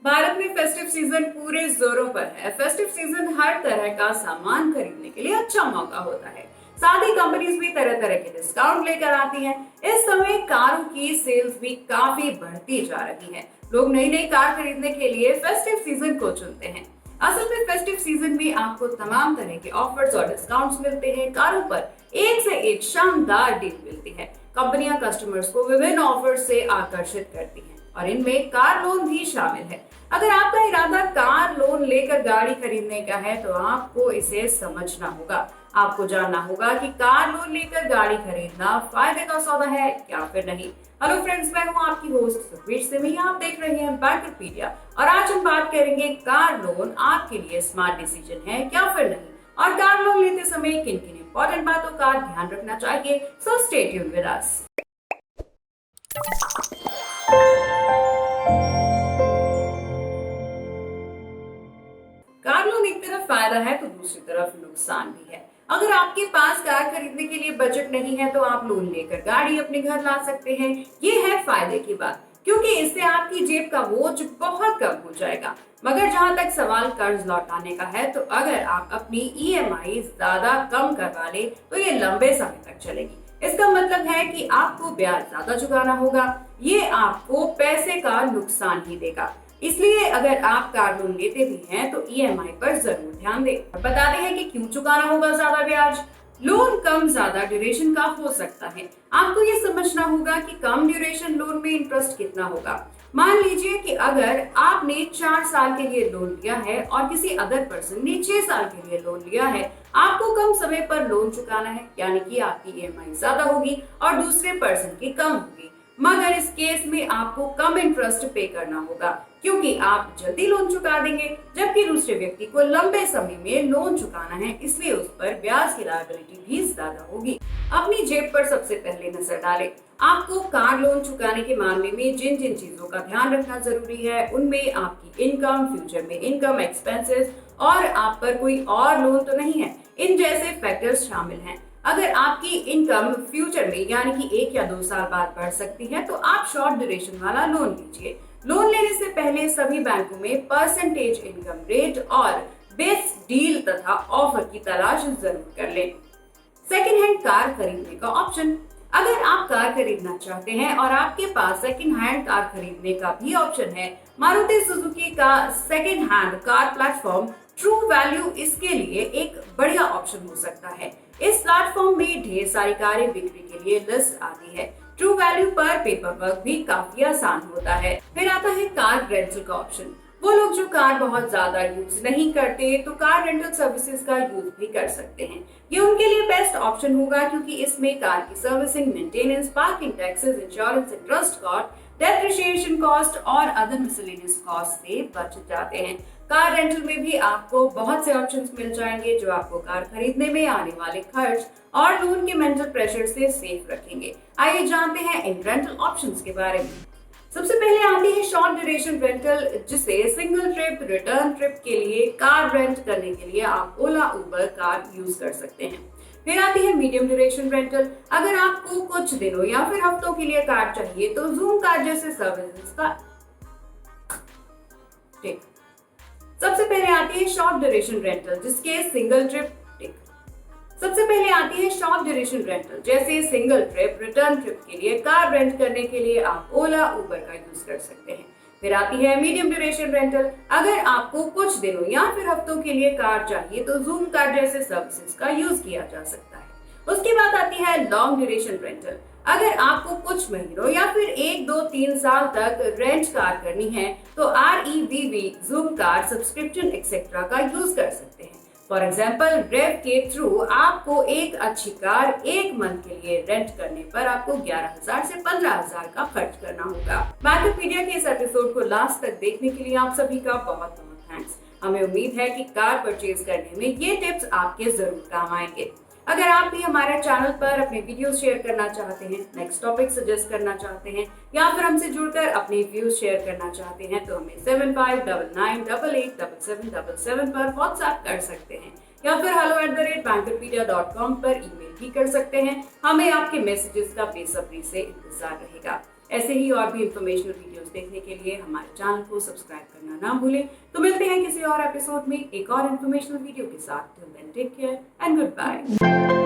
भारत में festive season पूरे जोरों पर है। फेस्टिव सीजन हर तरह का सामान खरीदने के लिए अच्छा मौका होता है। साथ ही कंपनीज भी तरह तरह के डिस्काउंट लेकर आती हैं। इस समय कारों की सेल्स भी काफी बढ़ती जा रही है। लोग नई नई कार खरीदने के लिए फेस्टिव सीजन को चुनते हैं। असल में फेस्टिव सीजन में आपको तमाम तरह के ऑफर्स और डिस्काउंट्स मिलते हैं। कारों पर एक से एक शानदार डील मिलती है। कंपनियां कस्टमर्स को विभिन्न ऑफर्स से आकर्षित करती हैं और इनमें कार लोन भी शामिल है। अगर आपका इरादा कार लोन लेकर गाड़ी खरीदने का है तो आपको इसे समझना होगा। आपको जानना होगा कि कार लोन लेकर गाड़ी खरीदना फायदे का सौदा है या फिर नहीं। हेलो फ्रेंड्स, मैं हूं आपकी होस्ट सुखवीर सिंह। आप देख रहे हैं बैंकरपीडिया और आज हम बात करेंगे कार लोन आपके लिए स्मार्ट डिसीजन है या फिर नहीं, और कार लोन लेते समय किन किन इंपॉर्टेंट बातों का ध्यान रखना चाहिए। So stay tuned with us. Car loan एक तरफ फायदा है तो दूसरी तरफ नुकसान भी है। अगर आपके पास कार खरीदने के लिए बजट नहीं है तो आप लोन लेकर गाड़ी अपने घर ला सकते हैं। ये है फायदे की बात, क्योंकि इससे आपकी जेब का बोझ बहुत कम हो जाएगा। मगर जहां तक सवाल कर्ज लौटाने का है, तो अगर आप अपनी ईएमआई ज्यादा कम करवा ले तो ये लंबे समय तक चलेगी। इसका मतलब है कि आपको ब्याज ज्यादा चुकाना होगा। ये आपको पैसे का नुकसान ही देगा। इसलिए अगर आप कार लोन लेते भी हैं तो ईएमआई पर जरूर ध्यान दें। बताते हैं कि क्यों चुकाना होगा ज्यादा ब्याज। लोन कम ज्यादा ड्यूरेशन का हो सकता है। आपको ये समझना होगा कि कम ड्यूरेशन लोन में इंटरेस्ट कितना होगा। मान लीजिए कि अगर आपने 4 साल के लिए लोन लिया है और किसी अदर पर्सन ने 6 साल के लिए लोन लिया है, आपको कम समय पर लोन चुकाना है, यानी कि आपकी ईएमआई ज्यादा होगी और दूसरे पर्सन की कम होगी। मगर इस केस में आपको कम इंटरेस्ट पे करना होगा, क्योंकि आप जल्दी लोन चुका देंगे, जबकि दूसरे व्यक्ति को लंबे समय में लोन चुकाना है, इसलिए उस पर ब्याज की लायबिलिटी भी ज्यादा होगी। अपनी जेब पर सबसे पहले नजर डालें। आपको कार लोन चुकाने के मामले में जिन जिन चीजों का ध्यान रखना जरूरी है, उनमें आपकी इनकम, फ्यूचर में इनकम, एक्सपेंसेस और आप पर कोई और लोन तो नहीं है, इन जैसे फैक्टर्स शामिल हैं। अगर आपकी इनकम फ्यूचर में यानी कि 1 या 2 साल बाद बढ़ सकती है तो आप शॉर्ट ड्यूरेशन वाला लोन लीजिए। लोन लेने से पहले सभी बैंकों में परसेंटेज इनकम रेट और बेस्ट डील तथा ऑफर की तलाश जरूर कर लें। सेकेंड हैंड कार खरीदने का ऑप्शन। अगर आप कार खरीदना चाहते हैं और आपके पास सेकेंड हैंड कार खरीदने का भी ऑप्शन है, मारुति सुजुकी का second hand car platform true value इसके लिए एक बढ़िया ऑप्शन हो सकता है। इस प्लेटफॉर्म में ढेर सारी कारें बिक्री के लिए लिस्ट आती है। ट्रू वैल्यू पर पेपर वर्क भी काफी आसान होता है। फिर आता है कार रेंटल का ऑप्शन। वो लोग जो कार बहुत ज्यादा यूज नहीं करते तो कार रेंटल सर्विसेज का यूज भी कर सकते हैं। ये उनके लिए बेस्ट ऑप्शन होगा, क्योंकि इसमें कार की servicing, maintenance, parking taxes, insurance, interest cost, depreciation cost और अदर मिसलेनियस कॉस्ट से बच जाते हैं। कार रेंटल में भी आपको बहुत से ऑप्शंस मिल जाएंगे जो आपको कार खरीदने में आने वाले खर्च और लोन के मेंटल प्रेशर से सेफ रखेंगे। आइए जानते हैं इन रेंटल ऑप्शंस के बारे में। सबसे पहले आती है शॉर्ट ड्यूरेशन रेंटल, जिसे सिंगल ट्रिप, रिटर्न ट्रिप के लिए कार रेंट करने के लिए आप ओला, उबर कार यूज कर सकते हैं। फिर आती है मीडियम ड्यूरेशन रेंटल। अगर आपको कुछ दिनों या फिर हफ्तों के लिए कार चाहिए तो जूम कार जैसे सर्विसेज का। सबसे पहले आती है शॉर्ट ड्यूरेशन रेंटल, जिसके सिंगल ट्रिप सबसे पहले आती है शॉर्ट ड्यूरेशन रेंटल, जैसे सिंगल ट्रिप, रिटर्न ट्रिप के लिए कार रेंट करने के लिए आप ओला, उबर का यूज कर सकते हैं। फिर आती है मीडियम ड्यूरेशन रेंटल। अगर आपको कुछ दिनों या फिर हफ्तों के लिए कार चाहिए तो जूम कार जैसे सर्विसेज का यूज किया जा सकता है। उसके बाद आती है लॉन्ग ड्यूरेशन रेंटल। अगर आपको कुछ महीनों या फिर 1, 2, 3 साल तक रेंट कार करनी है तो REVV, zoom car, subscription etcetera का यूज कर सकते हैं। फॉर एग्जाम्पल, रेव के थ्रू आपको एक अच्छी कार 1 मंथ के लिए रेंट करने पर आपको 11,000 से 15,000 का खर्च करना होगा। बैंकरपीडिया के इस एपिसोड को लास्ट तक देखने के लिए आप सभी का बहुत बहुत थैंक्स। हमें उम्मीद है कि कार परचेज करने में ये टिप्स आपके जरूर काम आएंगे। अगर आप भी हमारे चैनल पर अपने वीडियोस शेयर करना चाहते हैं, नेक्स्ट टॉपिक सजेस्ट करना चाहते हैं या फिर हमसे जुड़कर अपने व्यूज शेयर करना चाहते हैं तो हमें 7599887777 पर व्हाट्सएप कर सकते हैं या फिर hello@bankerpedia.com पर ईमेल भी कर सकते हैं। हमें आपके मैसेजेस का बेसब्री से इंतजार रहेगा। ऐसे ही और भी इंफॉर्मेशनल वीडियोस देखने के लिए हमारे चैनल को सब्सक्राइब करना ना भूलें। तो मिलते हैं किसी और एपिसोड में एक और इंफॉर्मेशनल वीडियो के साथ। Till then take care and good bye.